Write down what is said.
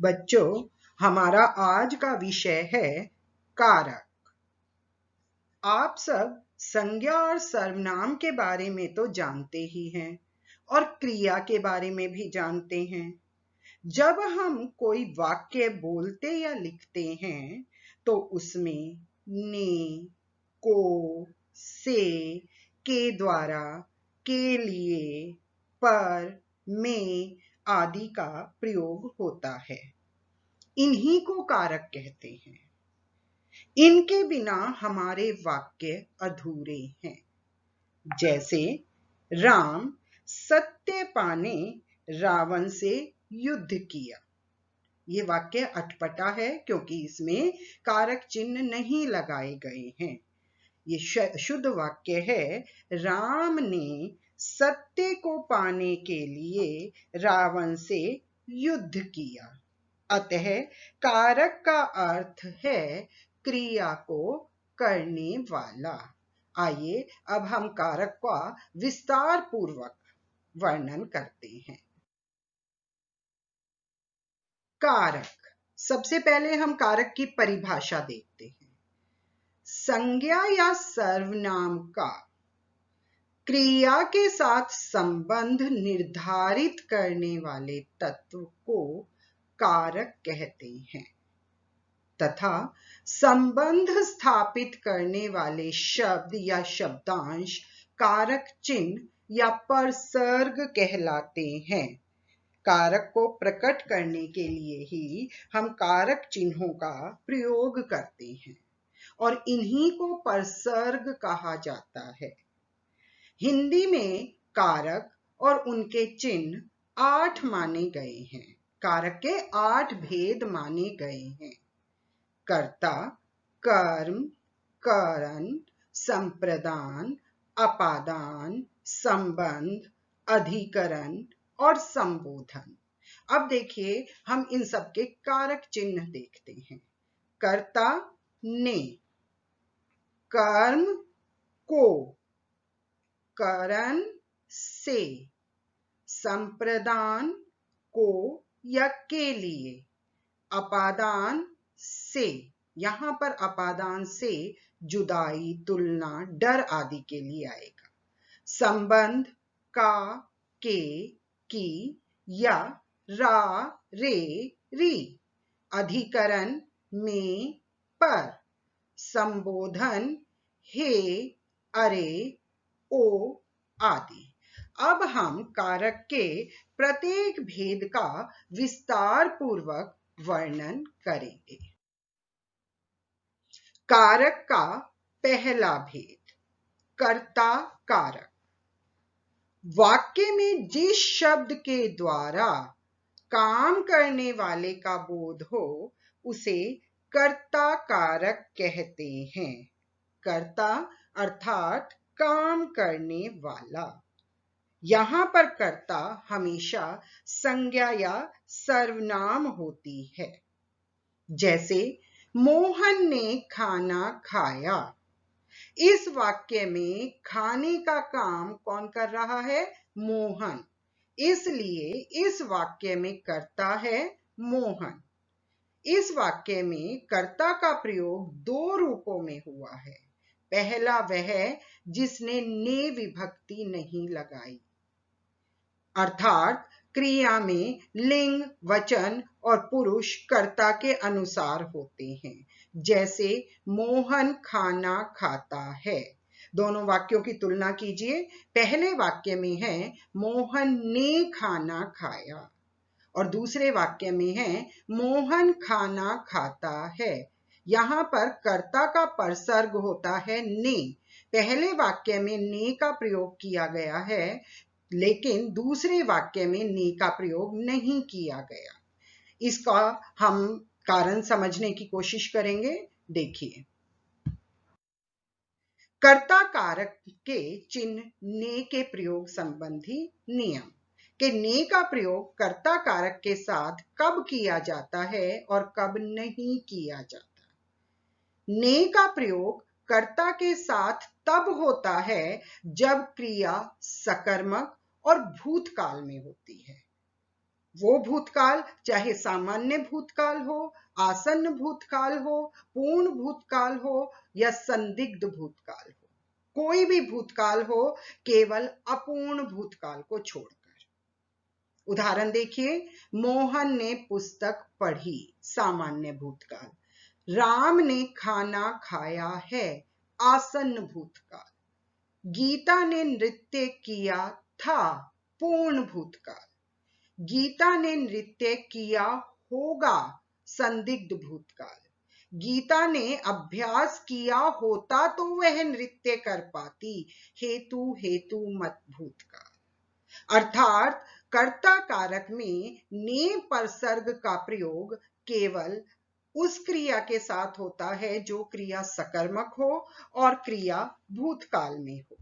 बच्चों, हमारा आज का विषय है कारक। आप सब संज्ञा और सर्वनाम के बारे में तो जानते ही हैं और क्रिया के बारे में भी जानते हैं। जब हम कोई वाक्य बोलते या लिखते हैं तो उसमें ने, को, से, के द्वारा, के लिए, पर, में आदि का प्रयोग होता है। इन्हीं को कारक कहते हैं। इनके बिना हमारे वाक्य अधूरे हैं। जैसे राम सत्य पाने रावण से युद्ध किया। ये वाक्य अटपटा है क्योंकि इसमें कारक चिन्ह नहीं लगाए गए हैं। ये शुद्ध वाक्य है, राम ने सत्य को पाने के लिए रावण से युद्ध किया। अतः कारक का अर्थ है क्रिया को करने वाला। आइए अब हम कारक का विस्तार पूर्वक वर्णन करते हैं। कारक, सबसे पहले हम कारक की परिभाषा देखते हैं। संज्ञा या सर्वनाम का क्रिया के साथ संबंध निर्धारित करने वाले तत्व को कारक कहते हैं तथा संबंध स्थापित करने वाले शब्द या शब्दांश कारक चिन्ह या परसर्ग कहलाते हैं। कारक को प्रकट करने के लिए ही हम कारक चिन्हों का प्रयोग करते हैं और इन्हीं को परसर्ग कहा जाता है। हिंदी में कारक और उनके चिन्ह 8 माने गए हैं। कारक के 8 भेद माने गए हैं। कर्ता, कर्म, करण, संप्रदान, अपादान, संबंध, अधिकरण और संबोधन। अब देखिए, हम इन सब के कारक चिन्ह देखते हैं। कर्ता ने, कर्म को, करण से, संप्रदान को या के लिए, अपादान से, यहां पर अपादान से जुदाई, तुलना, डर आदि के लिए आएगा। संबंध का, के, की या रा, रे, री। अधिकरण में, पर। संबोधन हे, अरे, ओ आदि। अब हम कारक के प्रत्येक भेद का विस्तार पूर्वक वर्णन करेंगे। कारक का पहला भेद, कर्ता कारक। वाक्य में जिस शब्द के द्वारा काम करने वाले का बोध हो उसे कर्ता कारक कहते हैं। कर्ता अर्थात काम करने वाला। यहां पर कर्ता हमेशा संज्ञा या सर्वनाम होती है। जैसे मोहन ने खाना खाया। इस वाक्य में खाने का काम कौन कर रहा है? मोहन। इसलिए इस वाक्य में कर्ता है मोहन। इस वाक्य में कर्ता का प्रयोग 2 रूपों में हुआ है। पहला वह जिसने ने विभक्ति नहीं लगाई, अर्थात क्रिया में लिंग, वचन और पुरुष कर्ता के अनुसार होते हैं। जैसे मोहन खाना खाता है। दोनों वाक्यों की तुलना कीजिए। पहले वाक्य में है मोहन ने खाना खाया और दूसरे वाक्य में है मोहन खाना खाता है। यहां पर कर्ता का परसर्ग होता है ने। पहले वाक्य में ने का प्रयोग किया गया है, लेकिन दूसरे वाक्य में ने का प्रयोग नहीं किया गया। इसका हम कारण समझने की कोशिश करेंगे। देखिए, कर्ता कारक के चिन्ह ने के प्रयोग संबंधी नियम कि ने का प्रयोग कर्ता कारक के साथ कब किया जाता है और कब नहीं किया जाता। ने का प्रयोग कर्ता के साथ तब होता है जब क्रिया सकर्मक और भूतकाल में होती है। वो भूतकाल चाहे सामान्य भूतकाल हो, आसन्न भूतकाल हो, पूर्ण भूतकाल हो या संदिग्ध भूतकाल हो, कोई भी भूतकाल हो, केवल अपूर्ण भूतकाल को छोड़कर। उदाहरण देखिए, मोहन ने पुस्तक पढ़ी, सामान्य भूतकाल। राम ने खाना खाया है, आसन्न भूतकाल। गीता ने नृत्य किया था, पूर्ण भूतकाल। गीता ने नृत्य किया होगा, संदिग्ध भूतकाल। गीता ने अभ्यास किया होता तो वह नृत्य कर पाती, हेतु हेतु मत भूतकाल। अर्थात कर्ता कारक में ने परसर्ग का प्रयोग केवल उस क्रिया के साथ होता है जो क्रिया सकर्मक हो और क्रिया भूतकाल में हो।